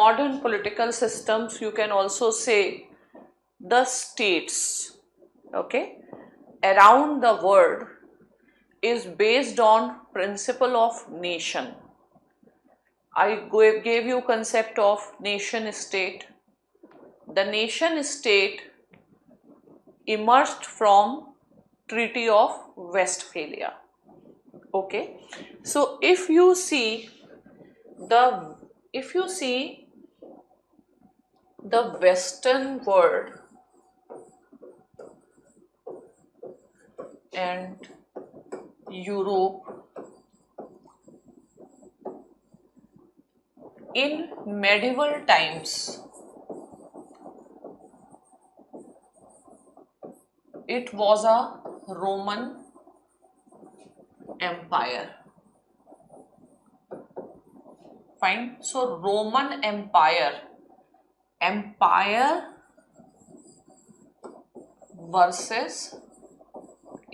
modern political systems, you can also say the states, okay, around the world is based on principle of nation. I gave you concept of nation state. The nation state emerged from Treaty of Westphalia. Okay, so if you see the Western world and Europe in medieval times, it was a Roman Empire. Fine. So Roman Empire versus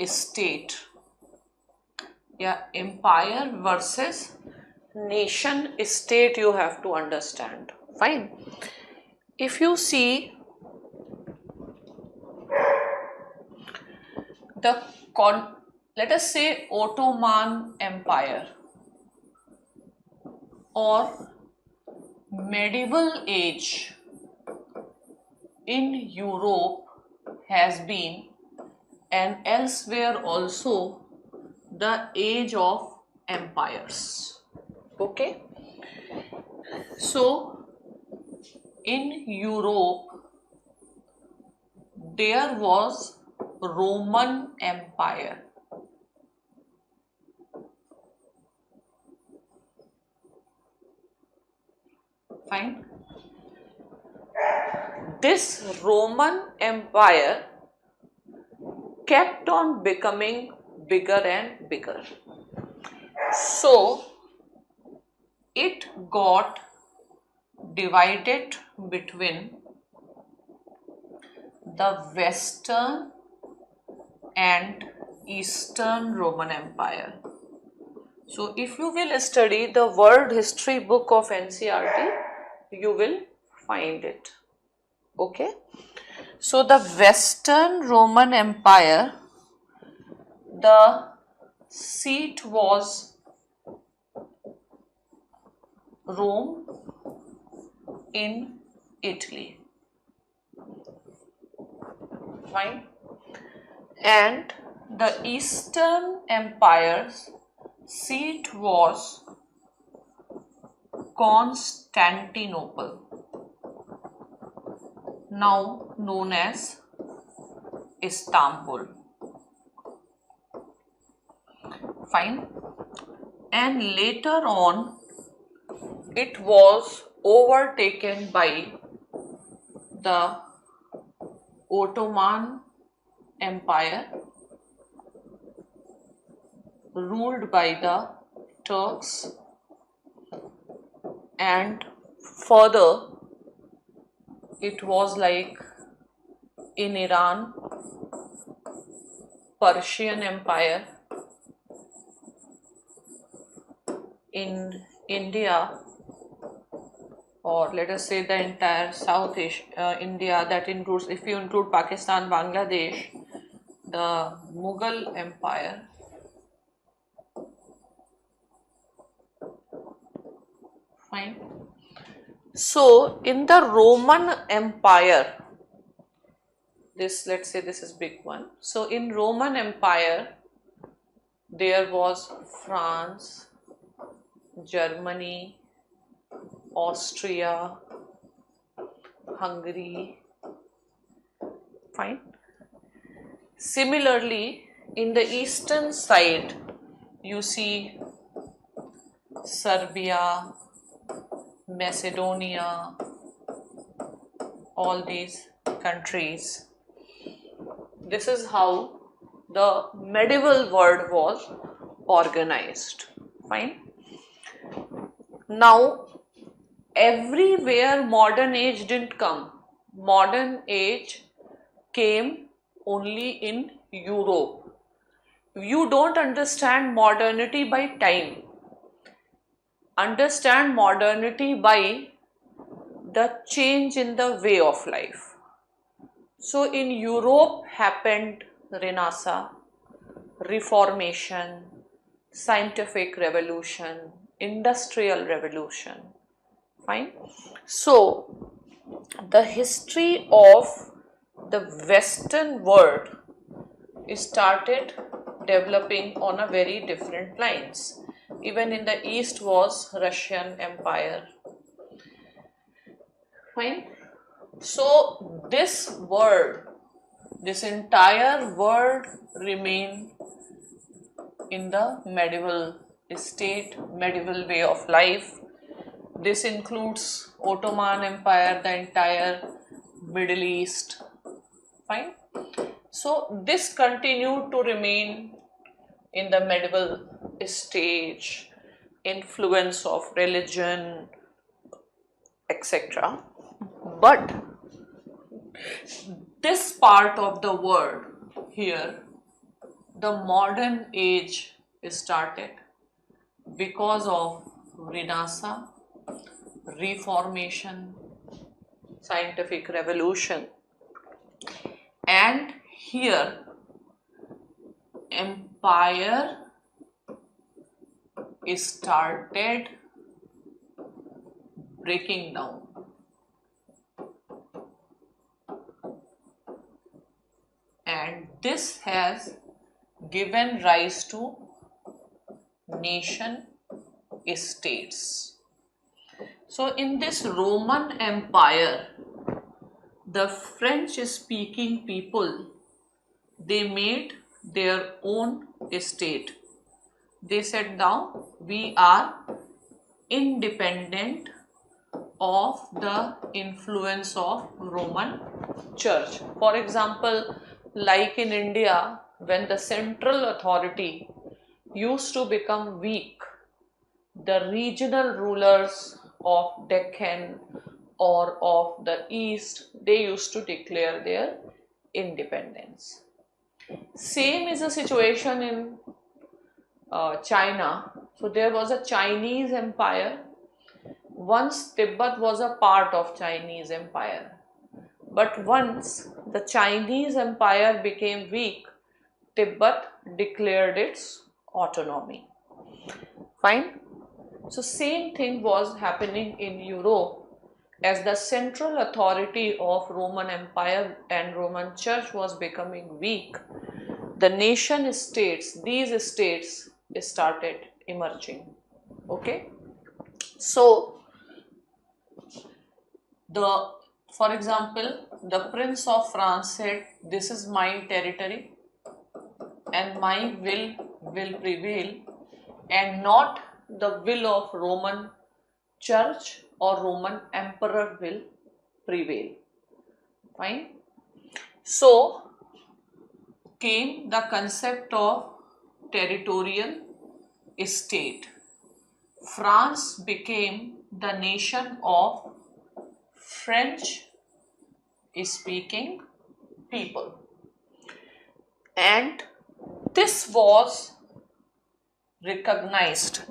state. Yeah, empire versus nation state, you have to understand. Fine. If you see let us say Ottoman Empire or medieval age in Europe has been, and elsewhere also, the age of empires. Okay, so in Europe there was Roman Empire. Fine. This Roman Empire kept on becoming bigger and bigger. So it got divided between the Western and Eastern Roman Empire. So if you will study the World History book of NCERT, you will find it. Okay. So the Western Roman Empire, the seat was Rome in Italy. Fine. And the Eastern Empire's seat was Constantinople, now known as Istanbul. Fine. And later on, it was overtaken by the Ottoman Empire, ruled by the Turks, and further it was like in Iran, Persian Empire, in India, or let us say the entire South Asia, India, that includes, if you include Pakistan, Bangladesh, the Mughal Empire. Fine. So in the Roman Empire, this, let's say this is big one. So in Roman Empire, there was France, Germany, Austria, Hungary. Fine. Similarly, in the eastern side, you see Serbia, Macedonia, all these countries. This is how the medieval world was organized. Fine. Now, everywhere modern age didn't come. Modern age came only in Europe. You don't understand modernity by time. Understand modernity by the change in the way of life. So in Europe happened Renaissance, Reformation, Scientific Revolution, Industrial Revolution. Fine. So the history of the Western world started developing on a very different lines. Even in the East was Russian Empire. Fine. So this world, this entire world remained in the medieval state, medieval way of life. This includes Ottoman Empire, the entire Middle East. Fine. So this continued to remain in the medieval stage, influence of religion, etc. But this part of the world here, the modern age started because of Renaissance, Reformation, Scientific Revolution, and here empire started breaking down. And this has given rise to nation states. So in this Roman Empire, the French speaking people, they made their own state. They said now we are independent of the influence of Roman Church. For example, like in India, when the central authority used to become weak, the regional rulers of Deccan or of the East, they used to declare their independence. Same is the situation in China. So there was a Chinese empire. Once Tibet was a part of Chinese empire. But once the Chinese empire became weak, Tibet declared its autonomy. Fine. So same thing was happening in Europe. As the central authority of Roman Empire and Roman Church was becoming weak, the nation states, these states started emerging. Okay. So for example, the Prince of France said, this is my territory and my will prevail, and not the will of Roman Church or Roman Emperor will prevail. Fine. So came the concept of territorial state. France became the nation of French speaking people, and this was recognized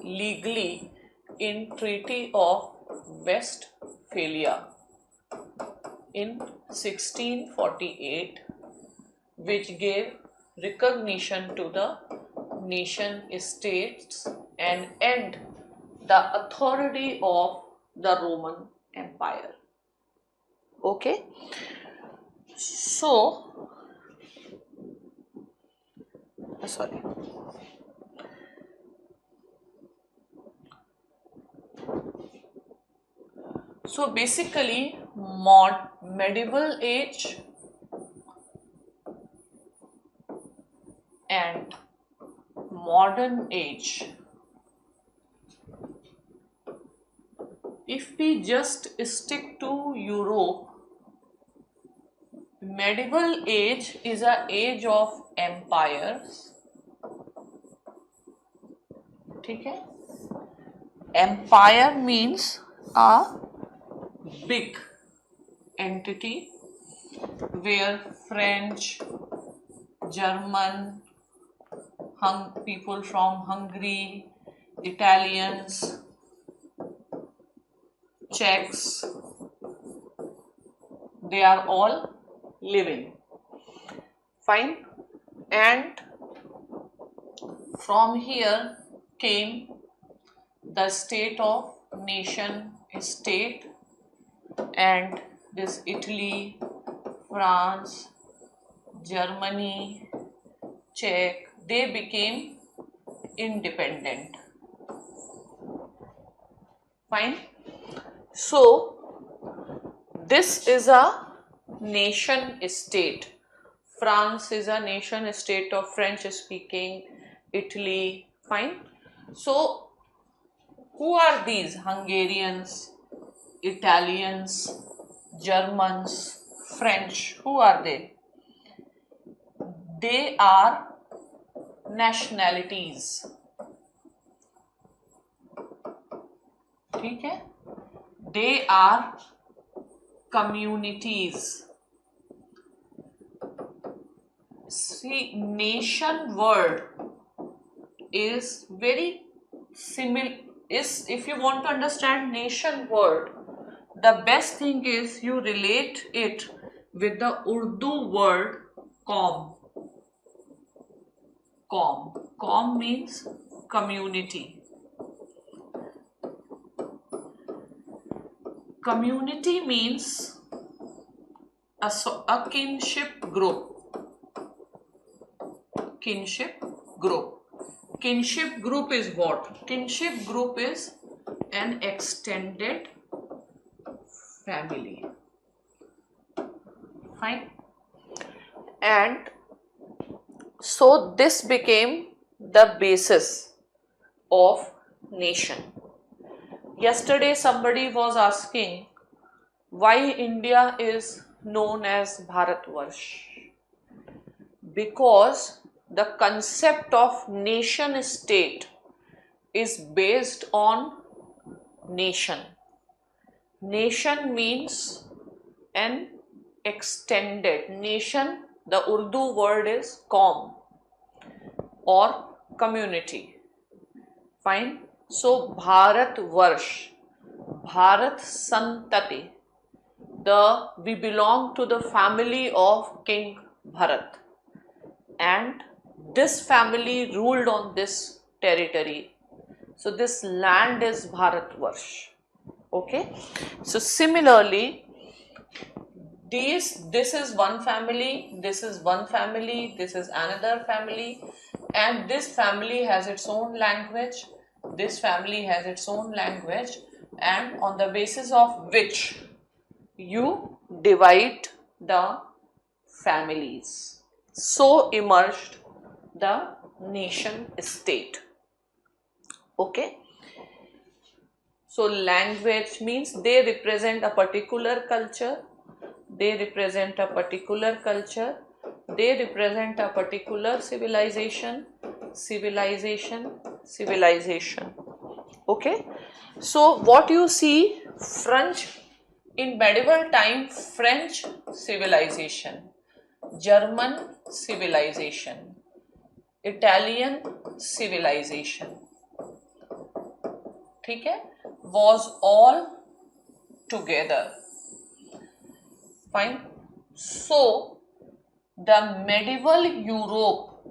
legally in Treaty of Westphalia in 1648, which gave recognition to the nation states and end the authority of the Roman Empire. Okay. So, sorry. So basically, medieval age and modern age, if we just stick to Europe, medieval age is an age of empires. Okay? Empire means a big entity where French, German, people from Hungary, Italians, Czechs, they are all living. Fine. And from here came the state of nation state, and this Italy, France, Germany, Czech, they became independent. Fine. So this is a nation state. France is a nation state of French speaking, Italy. Fine. So who are these? Hungarians, Italians, Germans, French. Who are they? They are nationalities. ठीक है? They are communities. See, nation word is very similar. If you want to understand nation word, the best thing is you relate it with the Urdu word qawm. Qawm. Qawm means community. Community means a kinship group. Kinship group. Kinship group is what? Kinship group is an extended family. Fine. And so this became the basis of nation. Yesterday somebody was asking why India is known as Bharatvarsh. Because the concept of nation state is based on nation. Nation means an extended nation. The Urdu word is qawm or community. Fine. So Bharatvarsh, Bharat Santati, we belong to the family of King Bharat, and this family ruled on this territory. So this land is Bharatvarsh. Okay. So similarly, this is one family, this is one family, this is another family, and this family has its own language, this family has its own language, and on the basis of which you divide the families. So emerged the nation state. Okay. So language means they represent a particular culture, they represent a particular culture, they represent a particular civilization. Okay. So what you see, French, in medieval time, French civilization, German civilization, Italian civilization, ठीक है, was all together. Fine. So the medieval Europe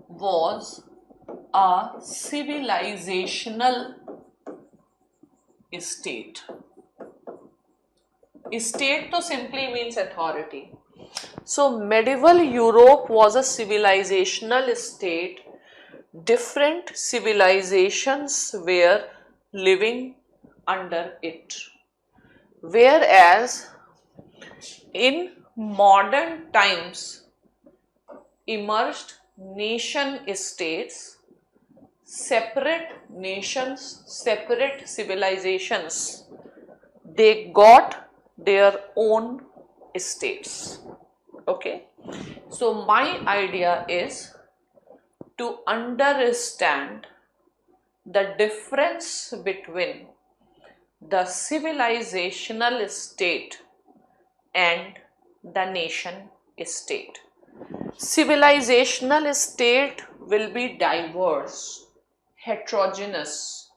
was a civilizational state. State to simply means authority. So medieval Europe was a civilizational state. Different civilizations were living under it. Whereas in modern times emerged nation states, separate nations, separate civilizations. They got their own states. Okay. So my idea is to understand the difference between the civilizational state and the nation state. Civilizational state will be diverse, heterogeneous,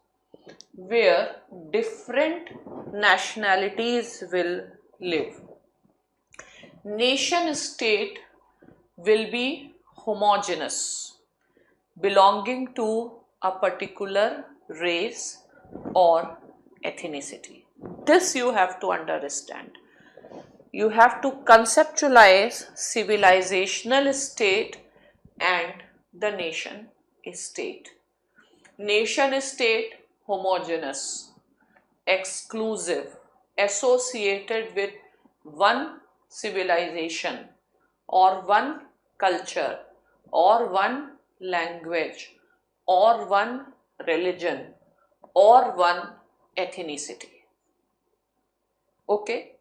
where different nationalities will live. Nation state will be homogeneous, belonging to a particular race or ethnicity. This you have to understand. You have to conceptualize civilizational state and the nation state. Nation state homogeneous, exclusive, associated with one civilization or one culture or one language or one religion or one ethnicity. Okay?